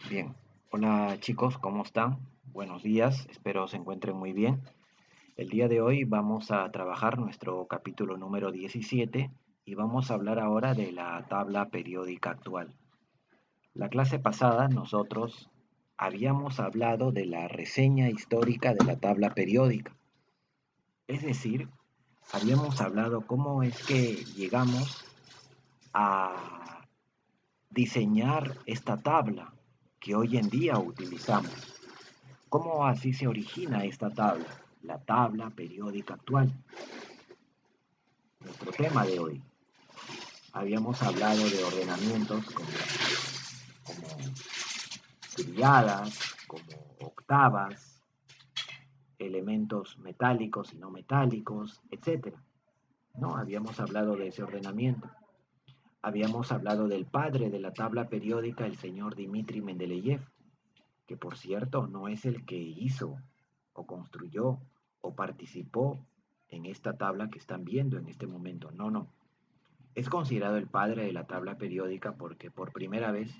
Bien, hola chicos, ¿cómo están? Buenos días, espero se encuentren muy bien. El día de hoy vamos a trabajar nuestro capítulo número 17 y vamos a hablar ahora de la tabla periódica actual. La clase pasada nosotros habíamos hablado de la reseña histórica de la tabla periódica, es decir, habíamos hablado cómo es que llegamos a diseñar esta tabla que hoy en día utilizamos. ¿Cómo así se origina esta tabla? La tabla periódica actual. Nuestro tema de hoy. Habíamos hablado de ordenamientos como triadas, como octavas, elementos metálicos y no metálicos, etcétera. ¿No? Habíamos hablado de ese ordenamiento. Habíamos hablado del padre de la tabla periódica, el señor Dmitri Mendeleev, que por cierto no es el que hizo o construyó o participó en esta tabla que están viendo en este momento. No, no. Es considerado el padre de la tabla periódica porque por primera vez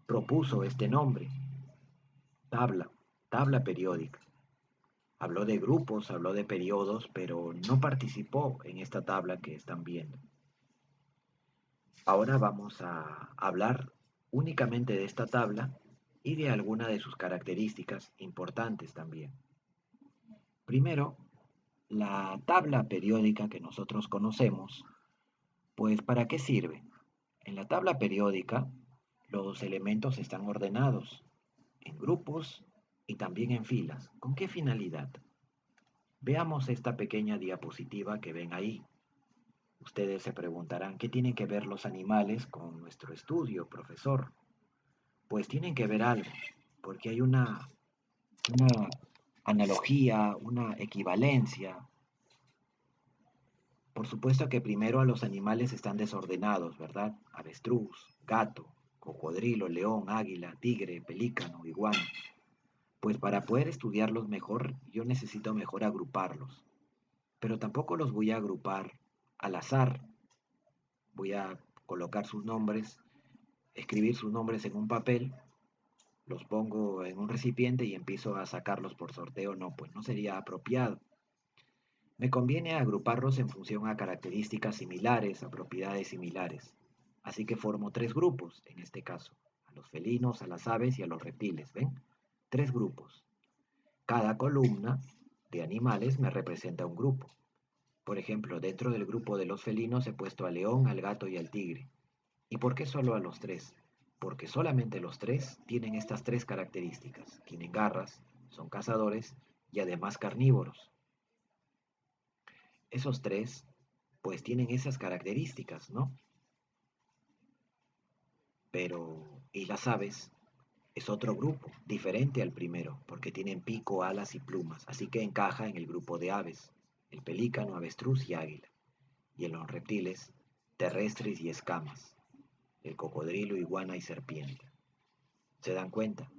propuso este nombre, tabla, tabla periódica. Habló de grupos, habló de periodos, pero no participó en esta tabla que están viendo. Ahora vamos a hablar únicamente de esta tabla y de algunas de sus características importantes también. Primero, la tabla periódica que nosotros conocemos, pues ¿para qué sirve? En la tabla periódica, los elementos están ordenados en grupos y también en filas. ¿Con qué finalidad? Veamos esta pequeña diapositiva que ven ahí. Ustedes se preguntarán, ¿qué tienen que ver los animales con nuestro estudio, profesor? Pues tienen que ver algo, porque hay una analogía, una equivalencia. Por supuesto que primero a los animales están desordenados, ¿verdad? Avestruz, gato, cocodrilo, león, águila, tigre, pelícano, iguana. Pues para poder estudiarlos mejor, yo necesito mejor agruparlos. Pero tampoco los voy a agrupar al azar. Voy a colocar sus nombres, escribir sus nombres en un papel, los pongo en un recipiente y empiezo a sacarlos por sorteo. No, pues no sería apropiado. Me conviene agruparlos en función a características similares, a propiedades similares. Así que formo tres grupos, en este caso, a los felinos, a las aves y a los reptiles. ¿Ven? Tres grupos. Cada columna de animales me representa un grupo. Por ejemplo, dentro del grupo de los felinos he puesto al león, al gato y al tigre. ¿Y por qué solo a los tres? Porque solamente los tres tienen estas tres características. Tienen garras, son cazadores y además carnívoros. Esos tres, pues tienen esas características, ¿no? Pero, ¿y las aves? Es otro grupo, diferente al primero, porque tienen pico, alas y plumas, así que encaja en el grupo de aves, el pelícano, avestruz y águila. Y en los reptiles, terrestres y escamas, el cocodrilo, iguana y serpiente. ¿Se dan cuenta?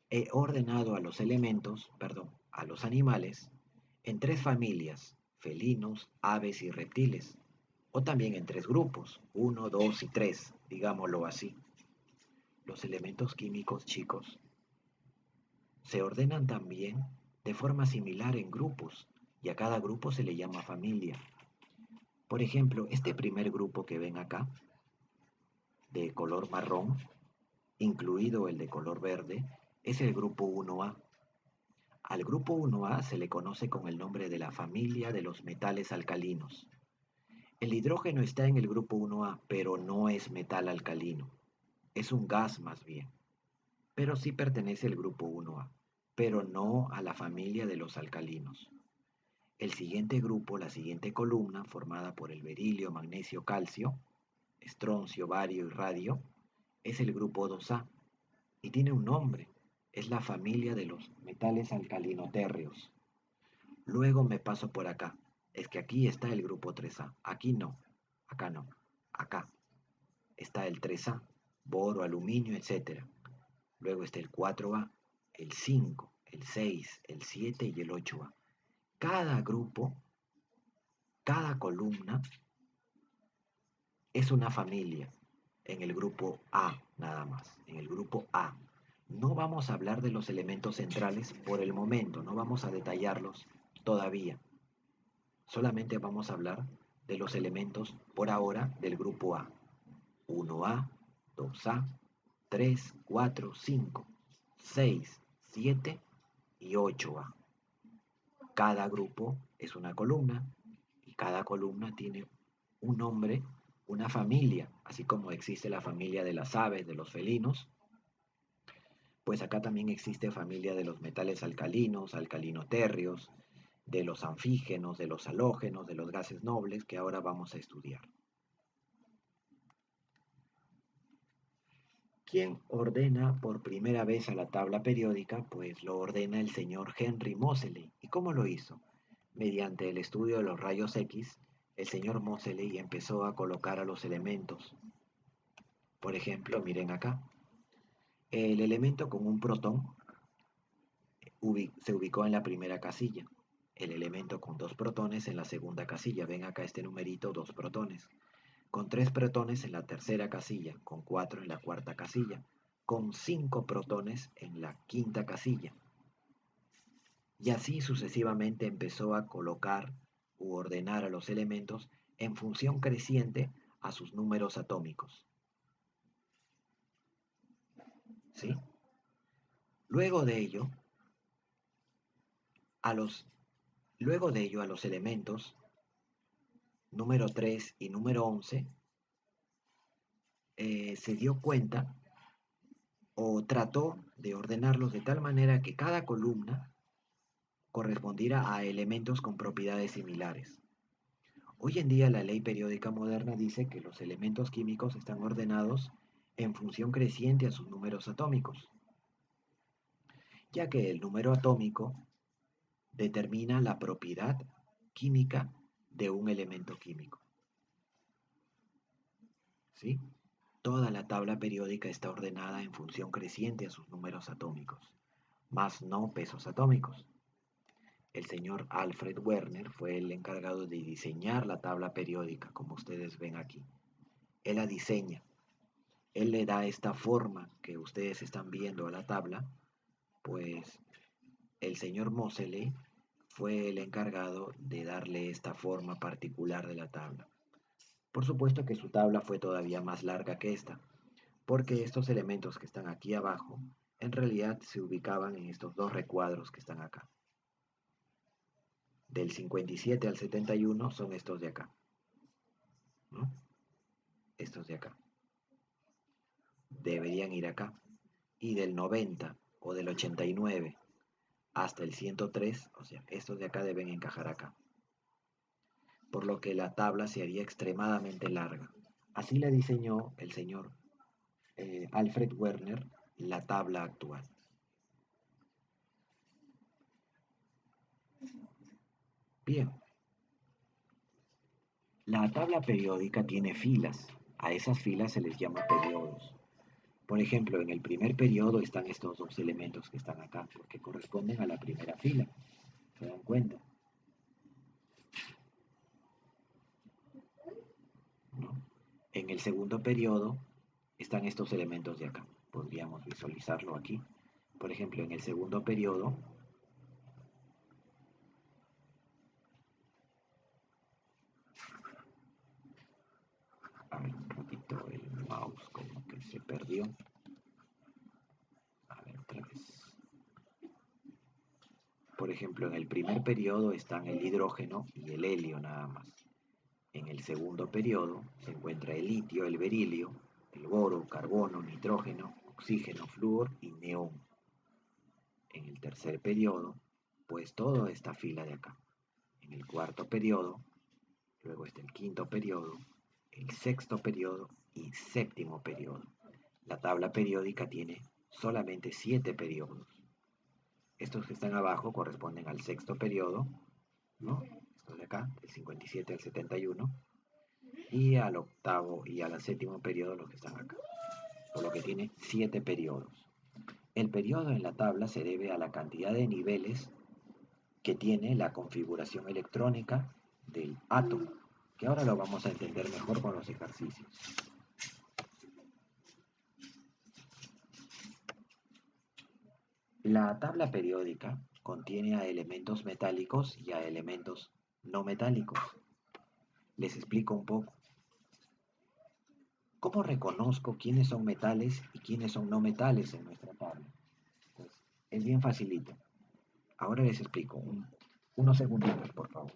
He ordenado a los elementos, perdón, a los animales, en tres familias, felinos, aves y reptiles, o también en tres grupos, uno, dos y tres, digámoslo así. Los elementos químicos, chicos, se ordenan también de forma similar en grupos, y a cada grupo se le llama familia. Por ejemplo, este primer grupo que ven acá, de color marrón, incluido el de color verde, es el grupo 1A. Al grupo 1A se le conoce con el nombre de la familia de los metales alcalinos. El hidrógeno está en el grupo 1A, pero no es metal alcalino. Es un gas más bien. Pero sí pertenece al grupo 1A, pero no a la familia de los alcalinos. El siguiente grupo, la siguiente columna, formada por el berilio, magnesio, calcio, estroncio, bario y radio, es el grupo 2A y tiene un nombre. Es la familia de los metales alcalinotérreos. Luego me paso por acá. Es que aquí está el grupo 3A. Aquí no. Acá no. Acá está el 3A. Boro, aluminio, etcétera. Luego está el 4A, el 5, el 6, el 7 y el 8A. Cada grupo, cada columna es una familia en el grupo A nada más. En el grupo No vamos a hablar de los elementos centrales por el momento, no vamos a detallarlos todavía. Solamente vamos a hablar de los elementos por ahora del grupo A. 1A, 2A, 3, 4, 5, 6, 7 y 8A. Cada grupo es una columna y cada columna tiene un nombre, una familia, así como existe la familia de las aves, de los felinos, pues acá también existe familia de los metales alcalinos, alcalinoterrios, de los anfígenos, de los halógenos, de los gases nobles que ahora vamos a estudiar. ¿Quién ordena por primera vez a la tabla periódica? Pues lo ordena el señor Henry Moseley. ¿Y cómo lo hizo? Mediante el estudio de los rayos X, el señor Moseley empezó a colocar a los elementos. Por ejemplo, miren acá. El elemento con un protón se ubicó en la primera casilla. El elemento con 2 protones en la segunda casilla. Ven acá este numerito, 2 protones. Con 3 protones en la tercera casilla. Con 4 en la cuarta casilla. Con 5 protones en la quinta casilla. Y así sucesivamente empezó a colocar u ordenar a los elementos en función creciente a sus números atómicos. ¿Sí? Luego de ello, a los elementos número 3 y número 11 se dio cuenta o trató de ordenarlos de tal manera que cada columna correspondiera a elementos con propiedades similares. Hoy en día la ley periódica moderna dice que los elementos químicos están ordenados en función creciente a sus números atómicos, ya que el número atómico determina la propiedad química de un elemento químico. ¿Sí? Toda la tabla periódica está ordenada en función creciente a sus números atómicos, más no pesos atómicos. El señor Alfred Werner fue el encargado de diseñar la tabla periódica, como ustedes ven aquí. Él la diseña. Él le da esta forma que ustedes están viendo a la tabla, pues el señor Moseley fue el encargado de darle esta forma particular de la tabla. Por supuesto que su tabla fue todavía más larga que esta, porque estos elementos que están aquí abajo en realidad se ubicaban en estos 2 recuadros que están acá. Del 57 al 71 son estos de acá, ¿no? Estos de acá. Deberían ir acá. Y del 90 o del 89 hasta el 103, o sea, estos de acá deben encajar acá. Por lo que la tabla se haría extremadamente larga. Así la diseñó el señor Alfred Werner, la tabla actual. Bien, la tabla periódica tiene filas. A esas filas se les llama periodos. Por ejemplo, en el primer periodo están estos 2 elementos que están acá, porque corresponden a la primera fila. ¿Se dan cuenta? ¿No? En el segundo periodo están estos elementos de acá. Podríamos visualizarlo aquí. Por ejemplo, en el segundo periodo, a ver, un ratito el mouse como que se perdió. A ver, otra vez. Por ejemplo, en el primer periodo están el hidrógeno y el helio nada más. En el segundo periodo se encuentra el litio, el berilio, el boro, carbono, nitrógeno, oxígeno, flúor y neón. En el tercer periodo, pues toda esta fila de acá. En el cuarto periodo, luego está el quinto periodo, el sexto periodo y séptimo periodo. La tabla periódica tiene solamente 7 periodos. Estos que están abajo corresponden al sexto periodo, ¿no? Estos de acá, del 57 al 71, y al octavo y al séptimo periodo los que están acá, por lo que tiene 7 periodos. El periodo en la tabla se debe a la cantidad de niveles que tiene la configuración electrónica del átomo, que ahora lo vamos a entender mejor con los ejercicios. La tabla periódica contiene a elementos metálicos y a elementos no metálicos. Les explico un poco. ¿Cómo reconozco quiénes son metales y quiénes son no metales en nuestra tabla? Pues es bien facilito. Ahora les explico. Unos segunditos, por favor.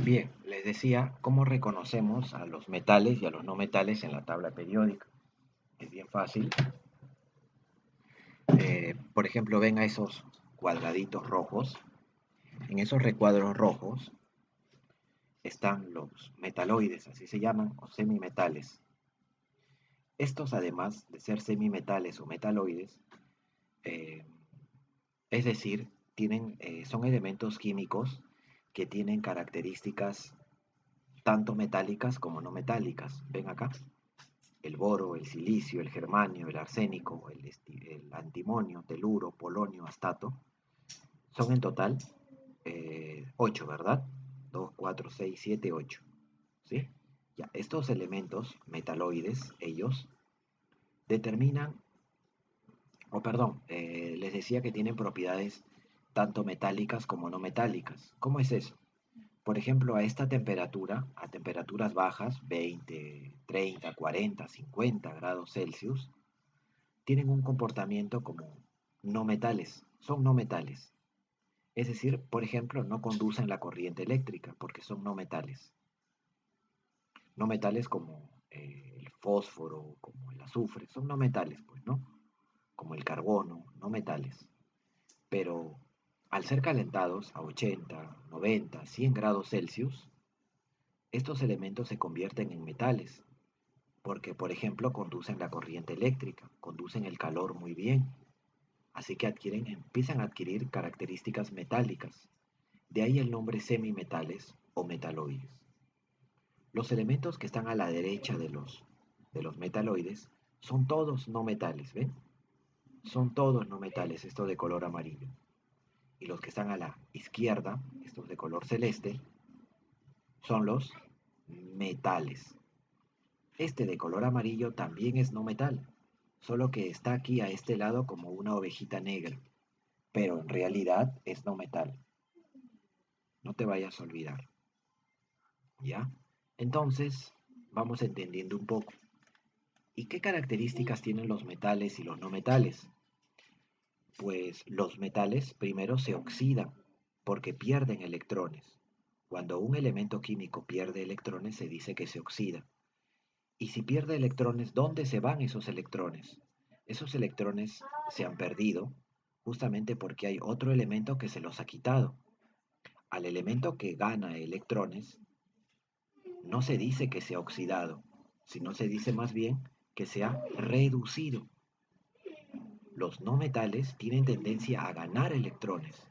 Bien, les decía cómo reconocemos a los metales y a los no metales en la tabla periódica. Es bien fácil. Por ejemplo, ven a esos cuadraditos rojos. En esos recuadros rojos están los metaloides, así se llaman, o semimetales. Estos, además de ser semimetales o metaloides, eh, es decir, son elementos químicos que tienen características tanto metálicas como no metálicas. ¿Ven acá? El boro, el silicio, el germanio, el arsénico, el antimonio, teluro, polonio, astato. Son en total 8, ¿verdad? 2, 4, 6, 7, 8. ¿Sí? Ya, estos elementos metaloides, ellos determinan, les decía que tienen propiedades tanto metálicas como no metálicas. ¿Cómo es eso? Por ejemplo, a esta temperatura, a temperaturas bajas, 20, 30, 40, 50 grados Celsius, tienen un comportamiento como no metales, son no metales. Es decir, por ejemplo, no conducen la corriente eléctrica porque son no metales. No metales como el fósforo, como el azufre, son no metales, pues, ¿no? Como el carbono, no metales. Pero al ser calentados a 80, 90, 100 grados Celsius, estos elementos se convierten en metales, porque por ejemplo conducen la corriente eléctrica, conducen el calor muy bien, así que empiezan a adquirir características metálicas, de ahí el nombre semimetales o metaloides. Los elementos que están a la derecha de los metaloides son todos no metales, ¿ven? Son todos no metales, estos de color amarillo. Y los que están a la izquierda, estos de color celeste, son los metales. Este de color amarillo también es no metal, solo que está aquí a este lado como una ovejita negra, pero en realidad es no metal. No te vayas a olvidar, ¿ya? Entonces, vamos entendiendo un poco. ¿Y qué características tienen los metales y los no metales? Pues los metales primero se oxidan porque pierden electrones. Cuando un elemento químico pierde electrones se dice que se oxida. Y si pierde electrones, ¿dónde se van esos electrones? Esos electrones se han perdido justamente porque hay otro elemento que se los ha quitado. Al elemento que gana electrones no se dice que se ha oxidado, sino se dice más bien que se ha reducido. Los no metales tienen tendencia a ganar electrones,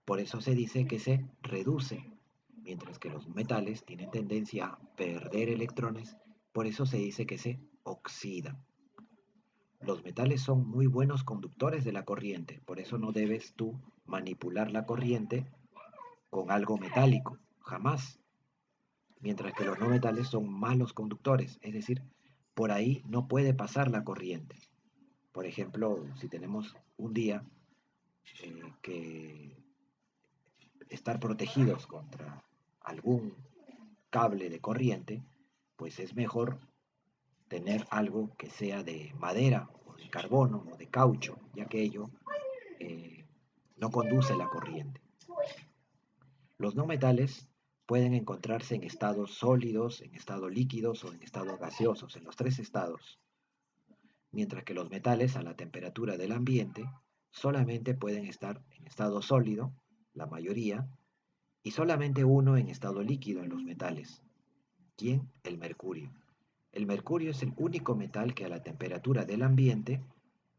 por eso se dice que se reduce, mientras que los metales tienen tendencia a perder electrones, por eso se dice que se oxida. Los metales son muy buenos conductores de la corriente, por eso no debes tú manipular la corriente con algo metálico, jamás. Mientras que los no metales son malos conductores, es decir, por ahí no puede pasar la corriente. Por ejemplo, si tenemos un día que estar protegidos contra algún cable de corriente, pues es mejor tener algo que sea de madera o de carbono o de caucho, ya que ello no conduce la corriente. Los no metales pueden encontrarse en estados sólidos, en estados líquidos o en estados gaseosos, en los tres estados, mientras que los metales a la temperatura del ambiente solamente pueden estar en estado sólido, la mayoría, y solamente uno en estado líquido en los metales. ¿Quién? El mercurio. El mercurio es el único metal que a la temperatura del ambiente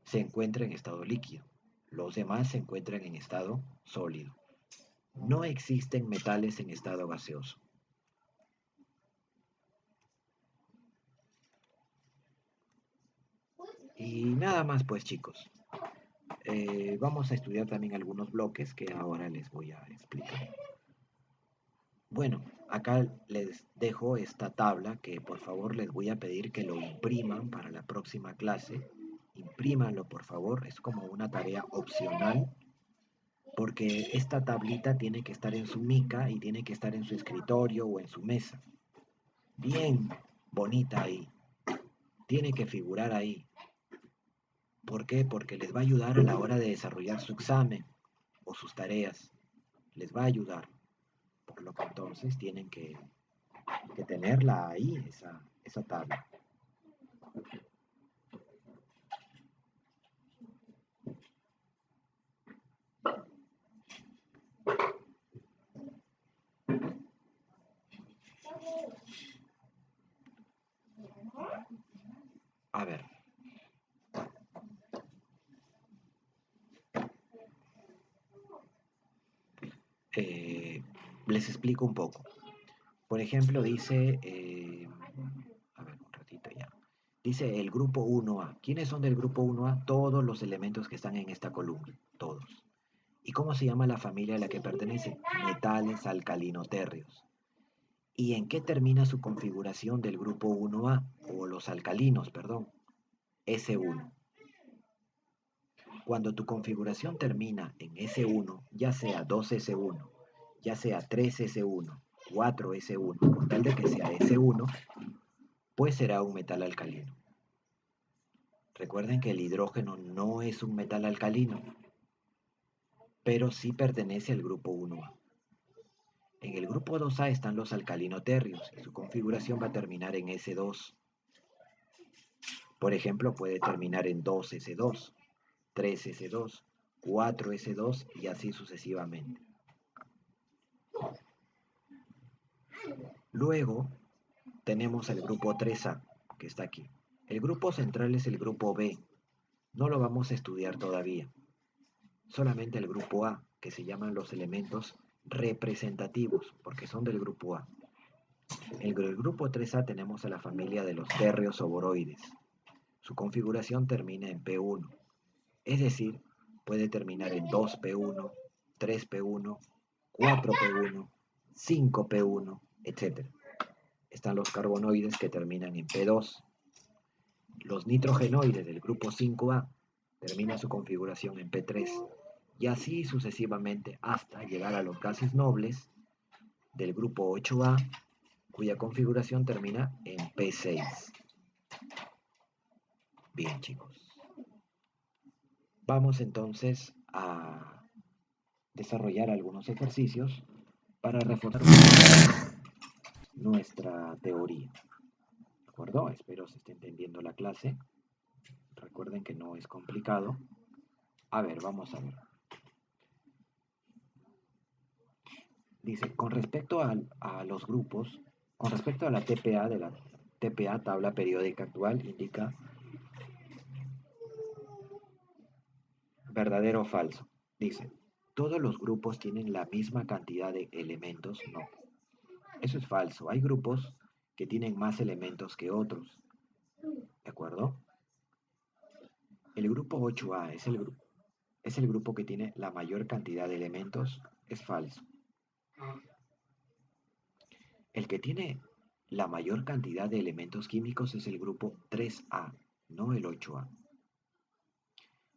se encuentra en estado líquido. Los demás se encuentran en estado sólido. No existen metales en estado gaseoso. Y nada más pues chicos. Vamos a estudiar también algunos bloques que ahora les voy a explicar. Bueno, acá les dejo esta tabla que por favor les voy a pedir que lo impriman para la próxima clase. Imprímanlo por favor, es como una tarea opcional porque esta tablita tiene que estar en su mica y tiene que estar en su escritorio o en su mesa. Bien bonita ahí. Tiene que figurar ahí. ¿Por qué? Porque les va a ayudar a la hora de desarrollar su examen o sus tareas. Les va a ayudar. Por lo que entonces tienen que tenerla ahí, esa tabla. A ver. Les explico un poco. Por ejemplo, dice, a ver, un ratito ya. Dice el grupo 1A. ¿Quiénes son del grupo 1A? Todos los elementos que están en esta columna. Todos. ¿Y cómo se llama la familia a la que pertenece? Metales alcalino-térreos. ¿Y en qué termina su configuración del grupo 1A? O los alcalinos, perdón. S1. Cuando tu configuración termina en S1, ya sea 2S1, ya sea 3S1, 4S1, con tal de que sea S1, pues será un metal alcalino. Recuerden que el hidrógeno no es un metal alcalino, pero sí pertenece al grupo 1A. En el grupo 2A están los alcalino-térreos y su configuración va a terminar en S2. Por ejemplo, puede terminar en 2S2, 3S2, 4S2 y así sucesivamente. Luego tenemos el grupo 3A, que está aquí. El grupo central es el grupo B. No lo vamos a estudiar todavía. Solamente el grupo A, que se llaman los elementos representativos, porque son del grupo A. En el grupo 3A tenemos a la familia de los térreos o boroides. Su configuración termina en P1, es decir, puede terminar en 2P1, 3P1, 4P1, 5P1, etc. Están los carbonoides que terminan en P2. Los nitrogenoides del grupo 5A terminan su configuración en P3 y así sucesivamente hasta llegar a los gases nobles del grupo 8A cuya configuración termina en P6. Bien chicos, vamos entonces a desarrollar algunos ejercicios para reforzar nuestra teoría. ¿De acuerdo? Espero se esté entendiendo la clase. Recuerden que no es complicado. A ver, vamos a ver. Dice, con respecto a los grupos, con respecto a la TPA de la TPA, tabla periódica actual, indica verdadero o falso. Dice, ¿todos los grupos tienen la misma cantidad de elementos? No. Eso es falso. Hay grupos que tienen más elementos que otros. ¿De acuerdo? El grupo 8A es el grupo que tiene la mayor cantidad de elementos. Es falso. El que tiene la mayor cantidad de elementos químicos es el grupo 3A, no el 8A.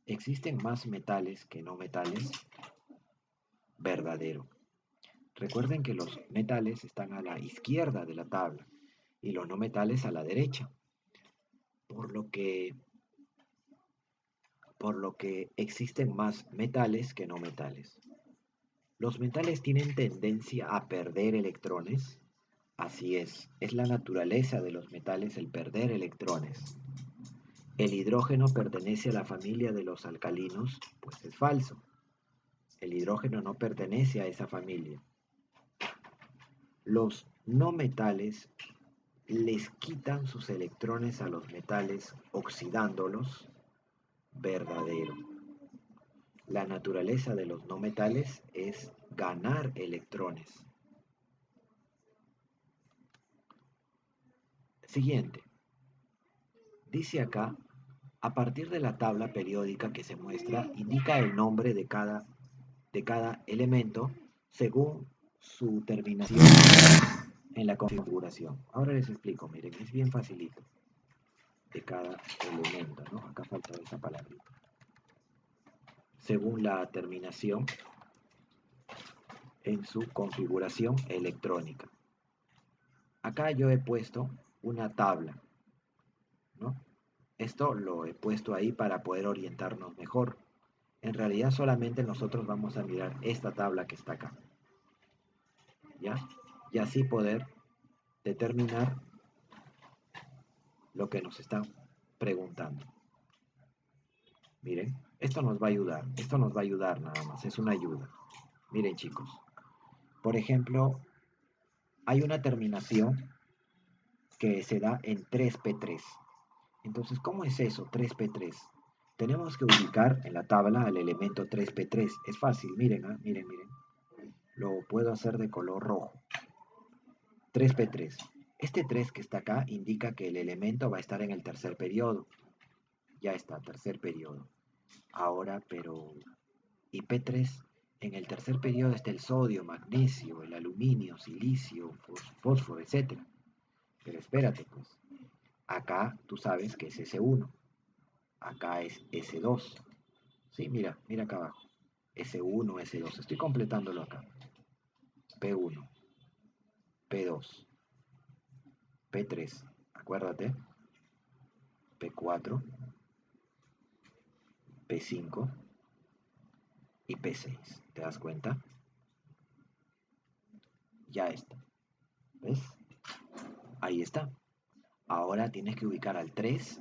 ¿Existen más metales que no metales? Verdadero. Recuerden que los metales están a la izquierda de la tabla y los no metales a la derecha, por lo que existen más metales que no metales. ¿Los metales tienen tendencia a perder electrones? Así es la naturaleza de los metales el perder electrones. ¿El hidrógeno pertenece a la familia de los alcalinos? Pues es falso. El hidrógeno no pertenece a esa familia. Los no metales les quitan sus electrones a los metales oxidándolos. Verdadero. La naturaleza de los no metales es ganar electrones. Siguiente. Dice acá, a partir de la tabla periódica que se muestra, indica el nombre de cada elemento según su terminación en la configuración. Ahora les explico, miren, es bien facilito. De cada elemento, ¿no? Acá falta esa palabrita. Según la terminación en su configuración electrónica. Acá yo he puesto una tabla, ¿no? Esto lo he puesto ahí para poder orientarnos mejor. En realidad solamente nosotros vamos a mirar esta tabla que está acá, ¿ya? Y así poder determinar lo que nos están preguntando. Miren, esto nos va a ayudar nada más, es una ayuda. Miren chicos, por ejemplo, hay una terminación que se da en 3p3. Entonces, ¿cómo es eso, 3p3? Tenemos que ubicar en la tabla al elemento 3p3. Es fácil, miren, miren. Lo puedo hacer de color rojo. 3p3. Este 3 que está acá indica que el elemento va a estar en el tercer periodo. Ya está, tercer periodo. Ahora, pero... ¿Y p3? En el tercer periodo está el sodio, magnesio, el aluminio, silicio, fósforo, etc. Pero espérate, pues. Acá tú sabes que es S1. Acá es S2. Sí, mira acá abajo. S1, S2. Estoy completándolo acá. P1, P2, P3. Acuérdate. P4, P5 y P6. ¿Te das cuenta? Ya está. ¿Ves? Ahí está. Ahora tienes que ubicar al 3,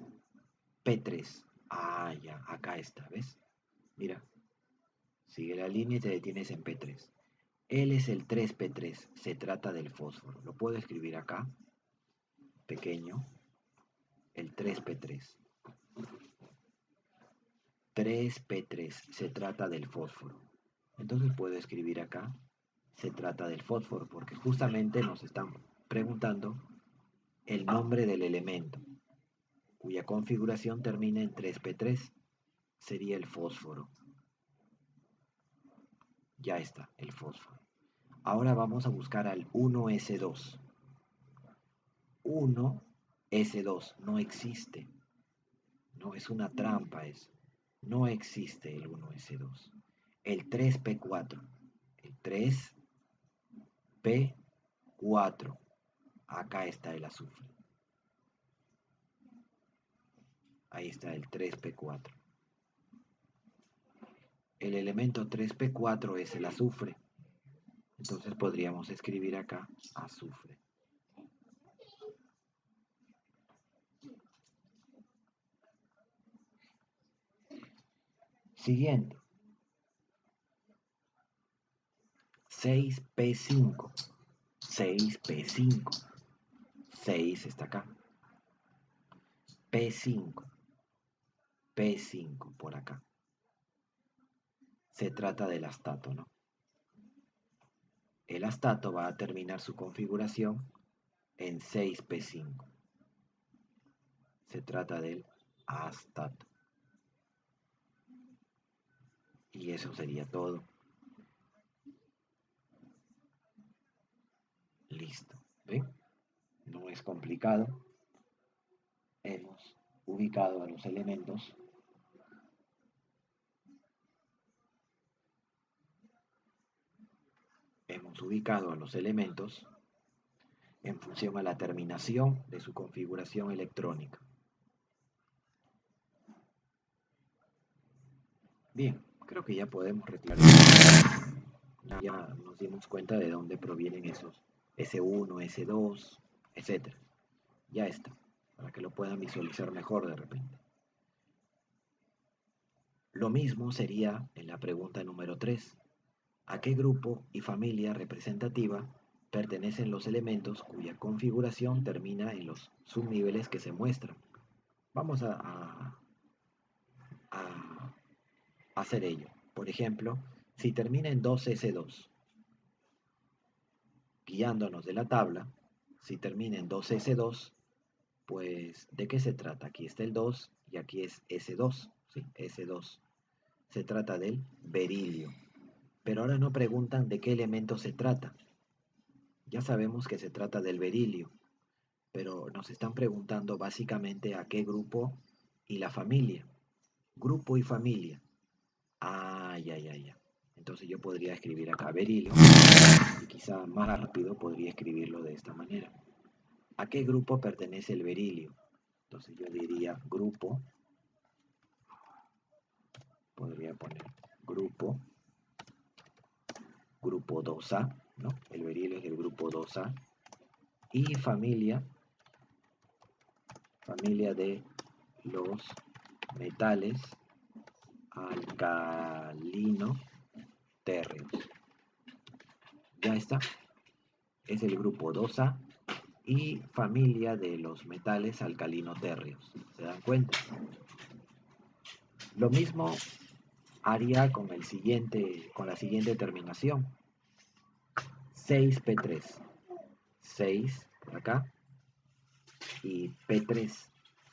P3. Ah, ya, acá está, ¿ves? Mira, sigue la línea y te detienes en P3. Él es el 3p3, se trata del fósforo. Lo puedo escribir acá, pequeño, el 3p3. 3p3, se trata del fósforo. Entonces puedo escribir acá, se trata del fósforo, porque justamente nos están preguntando el nombre del elemento, cuya configuración termina en 3p3, sería el fósforo. Ya está, el fósforo. Ahora vamos a buscar al 1s2. 1s2 no existe. No, es una trampa eso. No existe el 1s2. El 3p4. El 3p4. Acá está el azufre. Ahí está el 3p4. El elemento 3p4 es el azufre. Entonces podríamos escribir acá azufre. Siguiente. 6p5. 6p5. 6 está acá. P5. P5 por acá. Se trata del astato, ¿no? El astato va a terminar su configuración en 6p5. Se trata del astato. Y eso sería todo. Listo. ¿Ven? No es complicado. Hemos ubicado a los elementos. Hemos ubicado a los elementos en función a la terminación de su configuración electrónica. Bien, creo que ya podemos retirar. Ya nos dimos cuenta de dónde provienen esos S1, S2, etcétera. Ya está, para que lo puedan visualizar mejor de repente. Lo mismo sería en la pregunta número 3. ¿A qué grupo y familia representativa pertenecen los elementos cuya configuración termina en los subniveles que se muestran? Vamos a hacer ello. Por ejemplo, si termina en 2S2, guiándonos de la tabla, si termina en 2S2, pues ¿de qué se trata? Aquí está el 2 y aquí es S2, ¿sí? S2. Se trata del berilio. Pero ahora no preguntan de qué elemento se trata. Ya sabemos que se trata del berilio, pero nos están preguntando básicamente a qué grupo y la familia. Grupo y familia. Ah, ya. Entonces yo podría escribir acá berilio y quizá más rápido podría escribirlo de esta manera. ¿A qué grupo pertenece el berilio? Entonces yo diría grupo, podría poner grupo, grupo 2A, ¿no? El berilio es del grupo 2A. Y familia, familia de los metales alcalino térreos. Ya está. Es el grupo 2A y familia de los metales alcalino térreos. ¿Se dan cuenta? Lo mismo haría con la siguiente terminación. 6P3. 6 por acá y P3.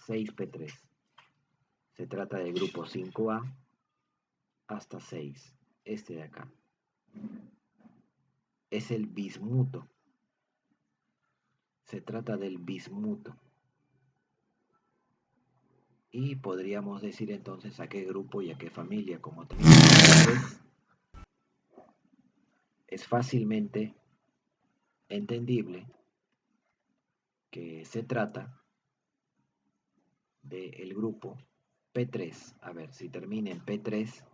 6P3. Se trata del grupo 5A hasta 6. Este de acá. Es el bismuto. Se trata del bismuto. Y podríamos decir entonces a qué grupo y a qué familia. Como tenemos es fácilmente entendible que se trata del grupo P3. A ver, si termina en P3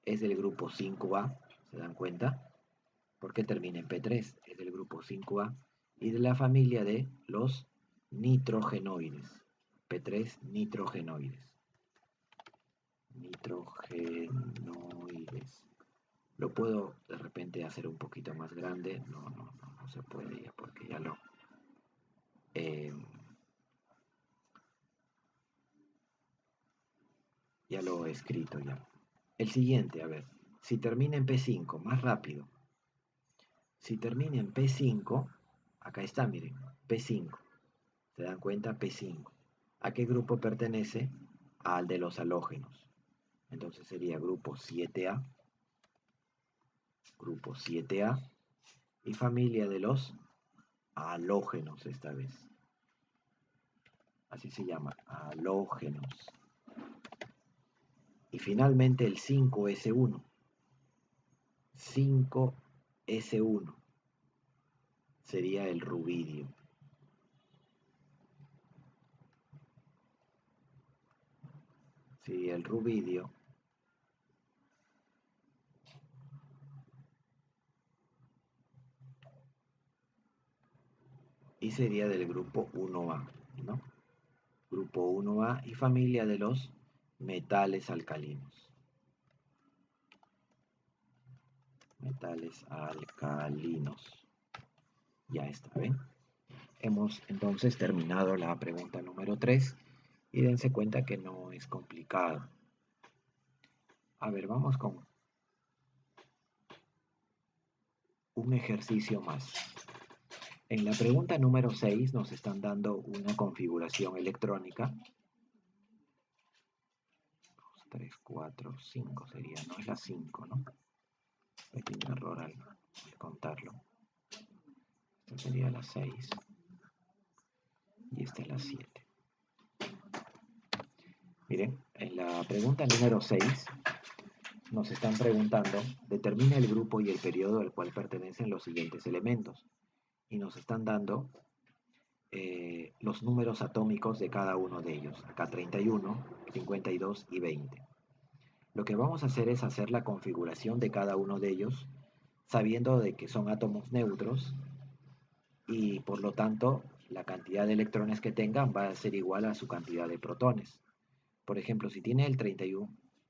es del grupo 5A. ¿Se dan cuenta? ¿Por qué termina en P3? Es del grupo 5A y de la familia de los nitrogenoides. P3 nitrogenoides. Nitrogenoides. Lo puedo de repente hacer un poquito más grande. No se puede ya porque eh, ya lo he escrito ya. El siguiente, a ver, si termina en P5, más rápido. Si termina en P5, acá está, miren, P5. ¿Se dan cuenta? P5. ¿A qué grupo pertenece? Al de los halógenos. Entonces sería grupo 7A, grupo 7A y familia de los halógenos esta vez. Así se llama, halógenos. Y finalmente el 5S1. 5S1 sería el rubidio. Sí, el rubidio y sería del grupo 1A, ¿no? Grupo 1A y familia de los metales alcalinos. Metales alcalinos. Ya está, ¿ven? Hemos entonces terminado la pregunta número 3 y dense cuenta que no es complicado. A ver, vamos con un ejercicio más. En la pregunta número 6 nos están dando una configuración electrónica. 2, 3, 4, 5 sería, no es la 5, ¿no? Pequeño error al contarlo. Esta sería la 6 y esta es la 7. Miren, en la pregunta número 6 nos están preguntando, determina el grupo y el periodo al cual pertenecen los siguientes elementos. Y nos están dando los números atómicos de cada uno de ellos. Acá 31, 52 y 20. Lo que vamos a hacer es hacer la configuración de cada uno de ellos sabiendo de que son átomos neutros y por lo tanto la cantidad de electrones que tengan va a ser igual a su cantidad de protones. Por ejemplo, si tiene el 31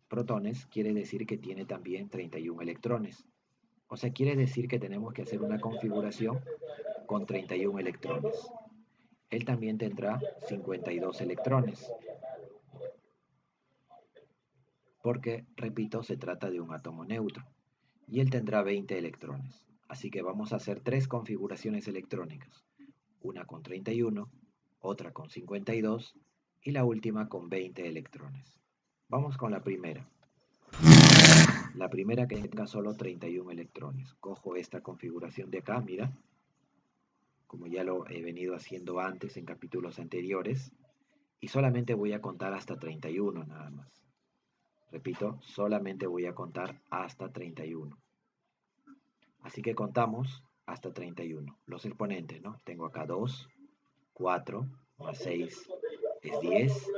protones, quiere decir que tiene también 31 electrones. O sea, quiere decir que tenemos que hacer una configuración con 31 electrones. Él también tendrá 52 electrones, porque, repito, se trata de un átomo neutro. Y él tendrá 20 electrones. Así que vamos a hacer tres configuraciones electrónicas. Una con 31, otra con 52 y la última con 20 electrones. Vamos con la primera. La primera que tenga solo 31 electrones. Cojo esta configuración de acá, mira, como ya lo he venido haciendo antes en capítulos anteriores, y solamente voy a contar hasta 31 nada más. Repito, solamente voy a contar hasta 31. Así que contamos hasta 31. Los exponentes, ¿no? Tengo acá 2, 4, más 6 es 10,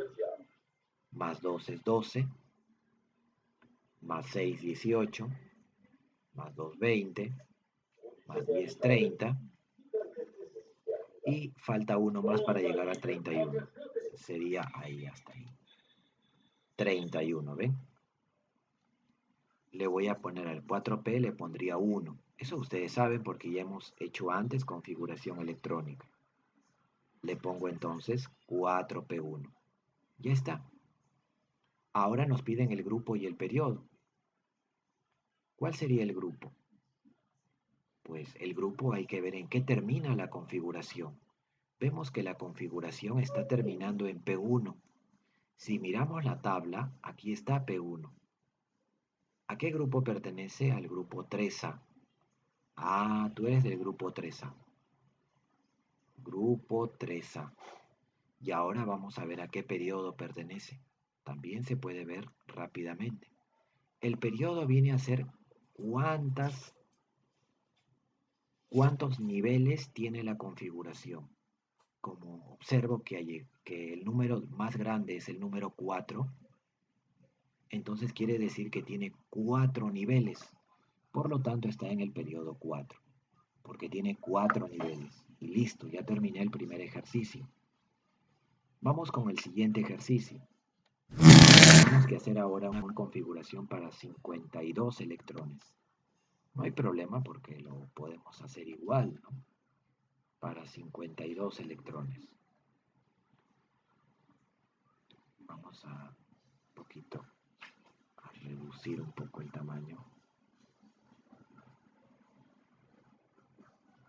más 2 es 12, más 6, 18, más 2, 20, más 10, 30, y falta uno más para llegar a 31. Sería ahí, hasta ahí. 31, ¿ven? Le voy a poner al 4P, le pondría 1. Eso ustedes saben porque ya hemos hecho antes configuración electrónica. Le pongo entonces 4P1. Ya está. Ahora nos piden el grupo y el periodo. ¿Cuál sería el grupo? Pues el grupo hay que ver en qué termina la configuración. Vemos que la configuración está terminando en P1. Si miramos la tabla, aquí está P1. ¿A qué grupo pertenece? Al grupo 3A. Ah, tú eres del grupo 3A. Grupo 3A. Y ahora vamos a ver a qué periodo pertenece. También se puede ver rápidamente. El periodo viene a ser cuántos niveles tiene la configuración. Como observo que el número más grande es el número 4, entonces quiere decir que tiene 4 niveles. Por lo tanto está en el periodo 4, porque tiene 4 niveles. Y listo, ya terminé el primer ejercicio. Vamos con el siguiente ejercicio. Tenemos que hacer ahora una configuración para 52 electrones. No hay problema porque lo podemos hacer igual, ¿no? Para 52 electrones. Vamos a reducir un poco el tamaño.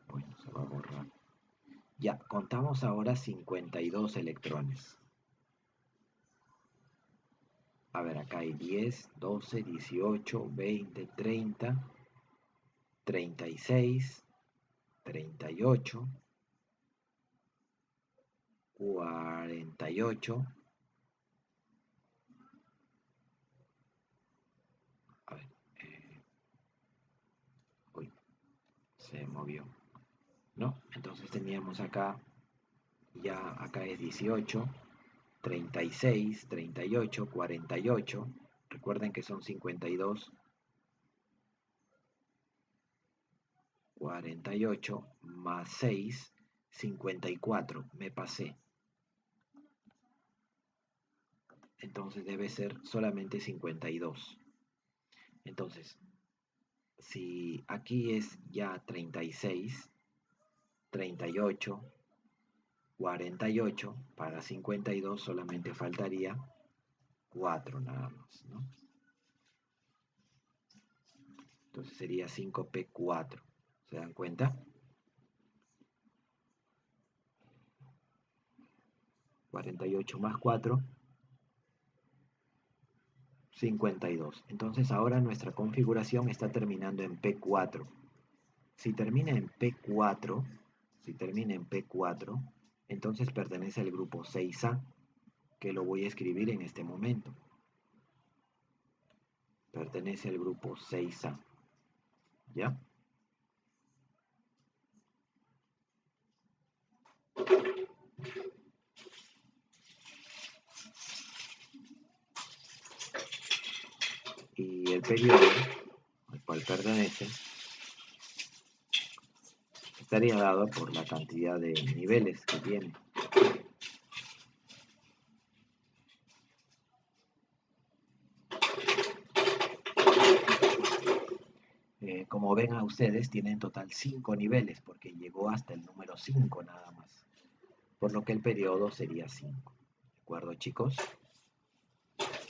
Bueno, se va a borrar. Ya, contamos ahora 52 electrones. A ver, acá hay 10, 12, 18, 20, 30, 36, 38, 48. A ver, uy, se movió. ¿No? Entonces teníamos acá, ya acá es 18, 36, 38, 48. Recuerden que son 52, 48 más 6, 54. Me pasé. Entonces debe ser solamente 52. Entonces, si aquí es ya 36, 38, 48, para 52 solamente faltaría 4 nada más, ¿no? Entonces sería 5P4. ¿Se dan cuenta? 48 más 4, 52. Entonces ahora nuestra configuración está terminando en P4. Si termina en P4, entonces pertenece al grupo 6A, que lo voy a escribir en este momento. Pertenece al grupo 6A. ¿Ya? Y el periodo al cual pertenece estaría dado por la cantidad de niveles que tiene. Como ven a ustedes, tiene en total 5 niveles, porque llegó hasta el número 5 nada más, por lo que el periodo sería 5. ¿De acuerdo, chicos?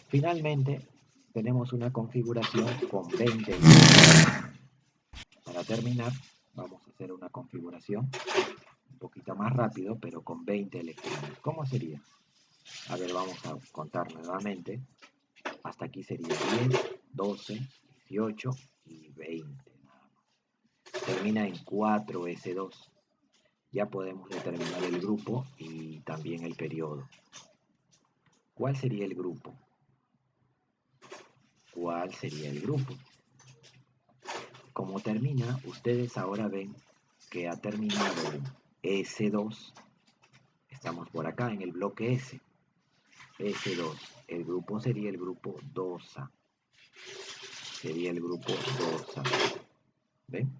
Finalmente, tenemos una configuración con 20 niveles. Para terminar, vamos a hacer una configuración un poquito más rápido, pero con 20 electrones. ¿Cómo sería? A ver, vamos a contar nuevamente. Hasta aquí sería 10, 12, 18 y 20. Termina en 4s2. Ya podemos determinar el grupo y también el periodo. ¿Cuál sería el grupo? ¿Cuál sería el grupo? Como termina, ustedes ahora ven que ha terminado en S2. Estamos por acá en el bloque S. S2. El grupo sería el grupo 2A. Sería el grupo 2A. ¿Ven?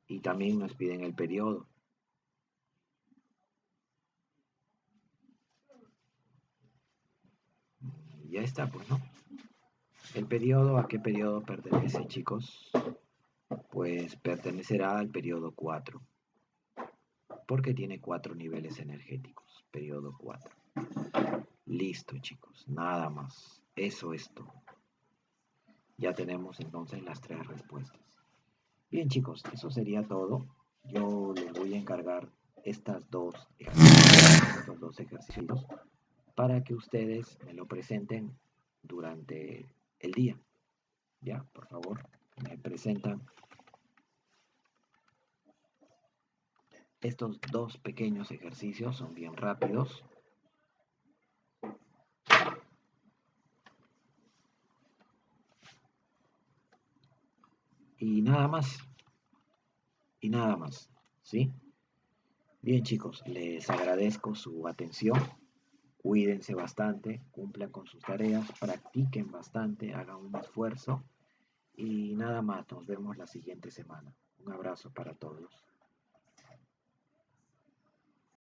Y también nos piden el periodo. Ya está, pues, ¿no? ¿El periodo a qué periodo pertenece, chicos? Pues pertenecerá al periodo 4, porque tiene 4 niveles energéticos. Periodo 4. Listo, chicos, nada más. Eso es todo. Ya tenemos entonces las 3 respuestas. Bien, chicos, eso sería todo. Yo les voy a encargar estos dos ejercicios para que ustedes me lo presenten durante el día. Ya, por favor, me presentan estos dos pequeños ejercicios, son bien rápidos. Y nada más. Y nada más. ¿Sí? Bien, chicos, les agradezco su atención. Cuídense bastante, cumplan con sus tareas, practiquen bastante, hagan un esfuerzo. Y nada más, nos vemos la siguiente semana. Un abrazo para todos.